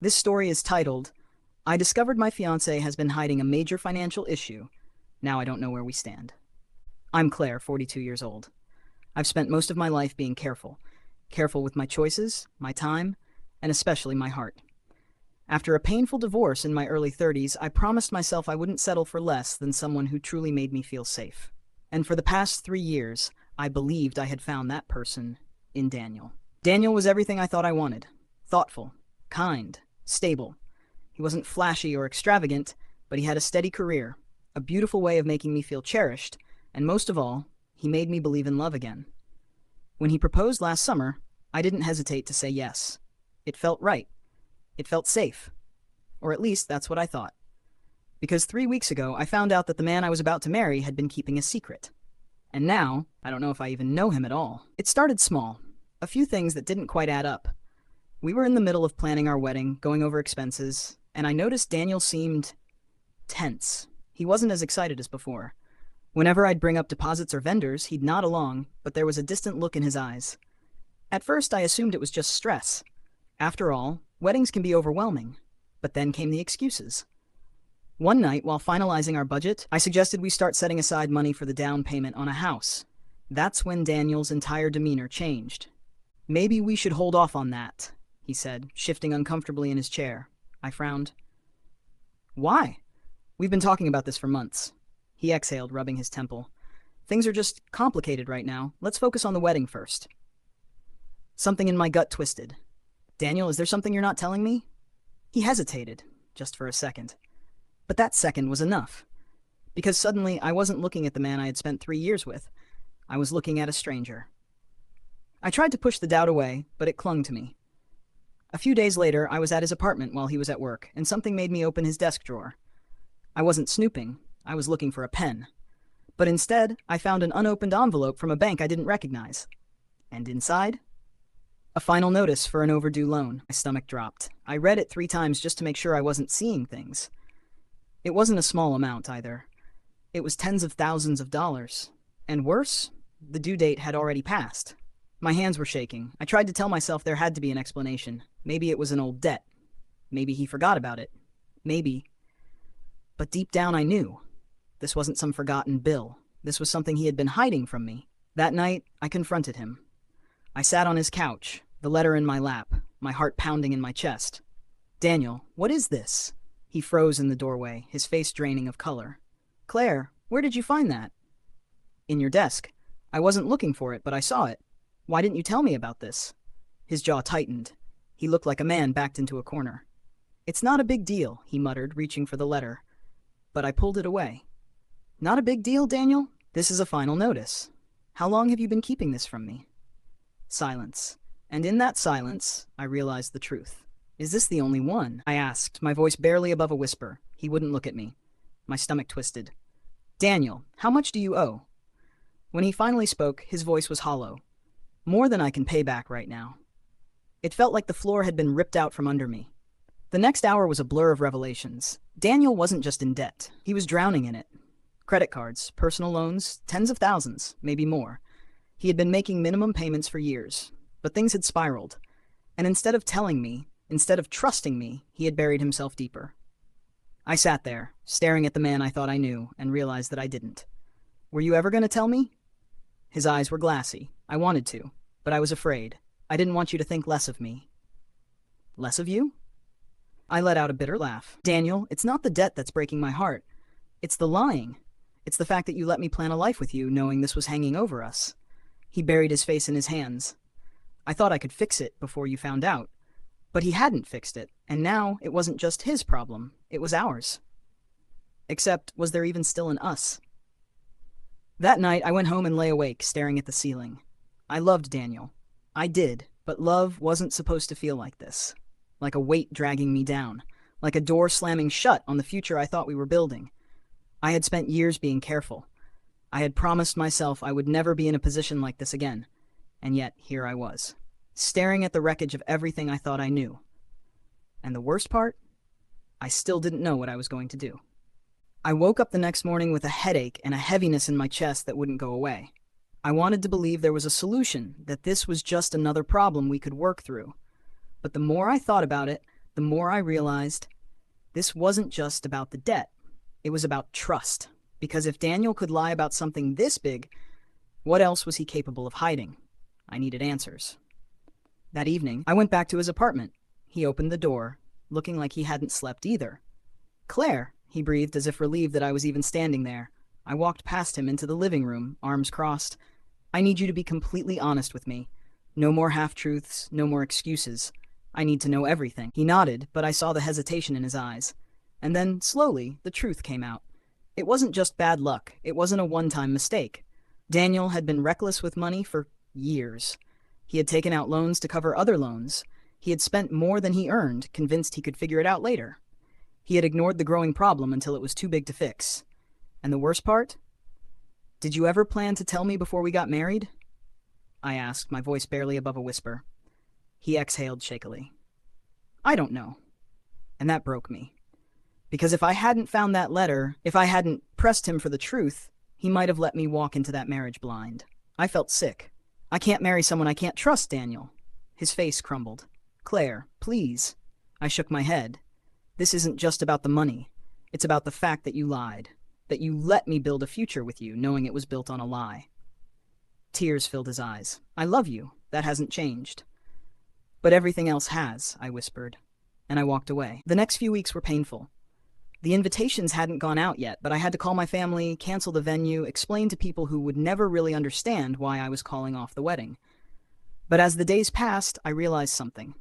This story is titled, I Discovered My Fiancé Has Been Hiding a Major Financial Issue. Now I don't know where we stand. I'm Claire, 42 years old. I've spent most of my life being careful. Careful with my choices, my time, and especially my heart. After a painful divorce in my early 30s, I promised myself I wouldn't settle for less than someone who truly made me feel safe. And for the past 3 years, I believed I had found that person in Daniel. Daniel was everything I thought I wanted. Thoughtful, kind, stable. He wasn't flashy or extravagant, but he had a steady career, a beautiful way of making me feel cherished, and most of all, he made me believe in love again. When he proposed last summer, I didn't hesitate to say yes. It felt right. It felt safe. Or at least that's what I thought. Because 3 weeks ago, I found out that the man I was about to marry had been keeping a secret. And now, I don't know if I even know him at all. It started small. A few things that didn't quite add up. We were in the middle of planning our wedding, going over expenses, and I noticed Daniel seemed tense. He wasn't as excited as before. Whenever I'd bring up deposits or vendors, he'd nod along, but there was a distant look in his eyes. At first, I assumed it was just stress. After all, weddings can be overwhelming. But then came the excuses. One night, while finalizing our budget, I suggested we start setting aside money for the down payment on a house. That's when Daniel's entire demeanor changed. Maybe we should hold off on that, he said, shifting uncomfortably in his chair. I frowned. Why? We've been talking about this for months. He exhaled, rubbing his temple. Things are just complicated right now. Let's focus on the wedding first. Something in my gut twisted. Daniel, is there something you're not telling me? He hesitated, just for a second. But that second was enough. Because suddenly I wasn't looking at the man I had spent 3 years with. I was looking at a stranger. I tried to push the doubt away, but it clung to me. A few days later, I was at his apartment while he was at work, and something made me open his desk drawer. I wasn't snooping. I was looking for a pen. But instead, I found an unopened envelope from a bank I didn't recognize. And inside? A final notice for an overdue loan. My stomach dropped. I read it 3 times just to make sure I wasn't seeing things. It wasn't a small amount, either. It was tens of thousands of dollars. And worse, the due date had already passed. My hands were shaking. I tried to tell myself there had to be an explanation. Maybe it was an old debt. Maybe he forgot about it. Maybe. But deep down I knew. This wasn't some forgotten bill. This was something he had been hiding from me. That night, I confronted him. I sat on his couch, the letter in my lap, my heart pounding in my chest. Daniel, what is this? He froze in the doorway, his face draining of color. Claire, where did you find that? In your desk. I wasn't looking for it, but I saw it. Why didn't you tell me about this? His jaw tightened. He looked like a man backed into a corner. It's not a big deal, he muttered, reaching for the letter. But I pulled it away. Not a big deal, Daniel? This is a final notice. How long have you been keeping this from me? Silence. And in that silence, I realized the truth. Is this the only one? I asked, my voice barely above a whisper. He wouldn't look at me. My stomach twisted. Daniel, how much do you owe? When he finally spoke, his voice was hollow. More than I can pay back right now. It felt like the floor had been ripped out from under me. The next hour was a blur of revelations. Daniel wasn't just in debt. He was drowning in it. Credit cards, personal loans, tens of thousands, maybe more. He had been making minimum payments for years, but things had spiraled. And instead of telling me, instead of trusting me, he had buried himself deeper. I sat there, staring at the man I thought I knew, and realized that I didn't. Were you ever going to tell me? His eyes were glassy. I wanted to, but I was afraid. I didn't want you to think less of me. Less of you? I let out a bitter laugh. Daniel, it's not the debt that's breaking my heart. It's the lying. It's the fact that you let me plan a life with you, knowing this was hanging over us. He buried his face in his hands. I thought I could fix it before you found out. But he hadn't fixed it, and now it wasn't just his problem. It was ours. Except, was there even still an us? That night, I went home and lay awake, staring at the ceiling. I loved Daniel. I did, but love wasn't supposed to feel like this. Like a weight dragging me down. Like a door slamming shut on the future I thought we were building. I had spent years being careful. I had promised myself I would never be in a position like this again. And yet, here I was, staring at the wreckage of everything I thought I knew. And the worst part? I still didn't know what I was going to do. I woke up the next morning with a headache and a heaviness in my chest that wouldn't go away. I wanted to believe there was a solution, that this was just another problem we could work through. But the more I thought about it, the more I realized this wasn't just about the debt. It was about trust. Because if Daniel could lie about something this big, what else was he capable of hiding? I needed answers. That evening, I went back to his apartment. He opened the door, looking like he hadn't slept either. "Claire," he breathed as if relieved that I was even standing there. I walked past him into the living room, arms crossed. "I need you to be completely honest with me. No more half-truths, no more excuses. I need to know everything." He nodded, but I saw the hesitation in his eyes. And then, slowly, the truth came out. It wasn't just bad luck. It wasn't a one-time mistake. Daniel had been reckless with money for years. He had taken out loans to cover other loans. He had spent more than he earned, convinced he could figure it out later. He had ignored the growing problem until it was too big to fix. And the worst part? "Did you ever plan to tell me before we got married?" I asked, my voice barely above a whisper. He exhaled shakily. "I don't know." And that broke me. Because if I hadn't found that letter, if I hadn't pressed him for the truth, he might have let me walk into that marriage blind. I felt sick. "I can't marry someone I can't trust, Daniel." His face crumbled. "Claire, please." I shook my head. "This isn't just about the money. It's about the fact that you lied. That you let me build a future with you, knowing it was built on a lie." Tears filled his eyes. "I love you. That hasn't changed." "But everything else has," I whispered. And I walked away. The next few weeks were painful. The invitations hadn't gone out yet, but I had to call my family, cancel the venue, explain to people who would never really understand why I was calling off the wedding. But as the days passed, I realized something.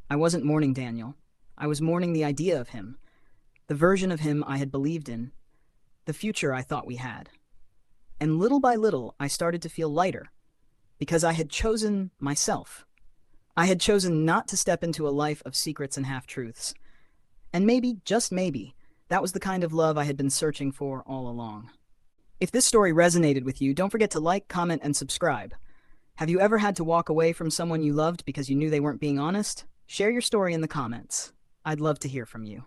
I wasn't mourning Daniel. I was mourning the idea of him, the version of him I had believed in, the future I thought we had. And little by little, I started to feel lighter, because I had chosen myself. I had chosen not to step into a life of secrets and half-truths. And maybe, just maybe, that was the kind of love I had been searching for all along. If this story resonated with you, don't forget to like, comment, and subscribe. Have you ever had to walk away from someone you loved because you knew they weren't being honest? Share your story in the comments. I'd love to hear from you.